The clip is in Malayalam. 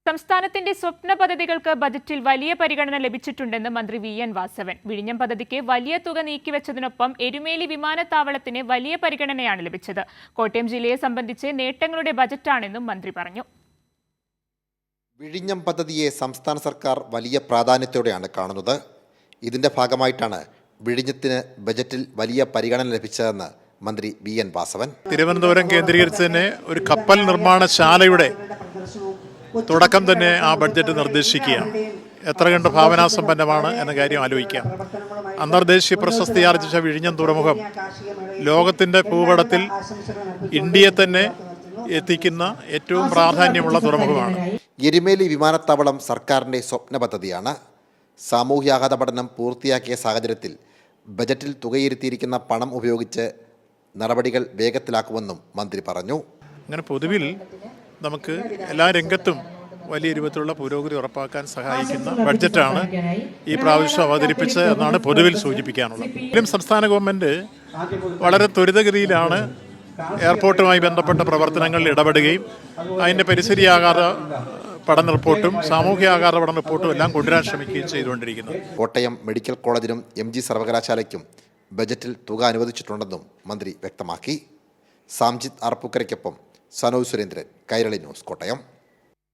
സംസ്ഥാനത്തിന്റെ സ്വപ്ന പദ്ധതികൾക്ക് ബജറ്റിൽ വലിയ പരിഗണന ലഭിച്ചിട്ടുണ്ടെന്ന് മന്ത്രി വി.എൻ. വാസവൻ. വിഴിഞ്ഞം പദ്ധതിക്ക് വലിയ തുക നീക്കിവെച്ചതിനൊപ്പം എരുമേലി വിമാനത്താവളത്തിന് വലിയ പരിഗണനയാണ് ലഭിച്ചത്. കോട്ടയം ജില്ലയെ സംബന്ധിച്ച് നേട്ടങ്ങളുടെ ബജറ്റാണെന്നും മന്ത്രി പറഞ്ഞു. വിഴിഞ്ഞം പദ്ധതിയെ സംസ്ഥാന സർക്കാർ വലിയ പ്രാധാന്യത്തോടെയാണ് കാണുന്നത്. ഇതിന്റെ ഭാഗമായിട്ടാണ് വിഴിഞ്ഞത്തിന് ബജറ്റിൽ വലിയ പരിഗണന ലഭിച്ചതെന്ന് മന്ത്രി വി.എൻ. വാസവൻ. തിരുവനന്തപുരം കേന്ദ്രീകരിച്ച് തന്നെ ഒരു കപ്പൽ നിർമ്മാണശാലയുടെ തുടക്കം തന്നെ ആ ബഡ്ജറ്റ് നിർദ്ദേശിക്കുകയാണ്. എത്ര കണ്ട് ഭാവനാസമ്പന്നമാണ് എന്ന കാര്യം ആലോചിക്കാം. അന്തർദേശീയ പ്രശസ്തി ആർജിച്ച വിഴിഞ്ഞം തുറമുഖം ലോകത്തിൻ്റെ ഭൂപടത്തിൽ ഇന്ത്യയെ തന്നെ എത്തിക്കുന്ന ഏറ്റവും പ്രാധാന്യമുള്ള തുറമുഖമാണ്. എരുമേലി വിമാനത്താവളം സർക്കാരിൻ്റെ സ്വപ്ന പദ്ധതിയാണ്. സാമൂഹ്യാഘാത പഠനം പൂർത്തിയാക്കിയ സാഹചര്യത്തിൽ ബജറ്റിൽ തുകയിരുത്തിയിരിക്കുന്ന പണം ഉപയോഗിച്ച് നടപടികൾ വേഗത്തിലാക്കുമെന്നും മന്ത്രി പറഞ്ഞു. അങ്ങനെ പൊതുവിൽ നമുക്ക് എല്ലാ രംഗത്തും വലിയ രൂപത്തിലുള്ള പുരോഗതി ഉറപ്പാക്കാൻ സഹായിക്കുന്ന ബഡ്ജറ്റാണ് ഈ പ്രാവശ്യം അവതരിപ്പിച്ചത് എന്നാണ് പൊതുവിൽ സൂചിപ്പിക്കാനുള്ളത്. സംസ്ഥാന ഗവൺമെൻറ് വളരെ ത്വരിതഗതിയിലാണ് എയർപോർട്ടുമായി ബന്ധപ്പെട്ട പ്രവർത്തനങ്ങളിൽ ഇടപെടുകയും അതിൻ്റെ പരിസ്ഥിതിയാഘാത പഠന റിപ്പോർട്ടും സാമൂഹ്യാഘാത പഠന റിപ്പോർട്ടും എല്ലാം കൊണ്ടുവരാൻ ശ്രമിക്കുകയും ചെയ്തുകൊണ്ടിരിക്കുന്നത്. കോട്ടയം മെഡിക്കൽ കോളേജിനും MG സർവകലാശാലയ്ക്കും ബജറ്റിൽ തുക അനുവദിച്ചിട്ടുണ്ടെന്നും മന്ത്രി വ്യക്തമാക്കി. സാംജിത് അറപ്പുക്കരയ്ക്കൊപ്പം സനോജ് സുരേന്ദ്രൻ, കൈരളി ന്യൂസ്, കോട്ടയം.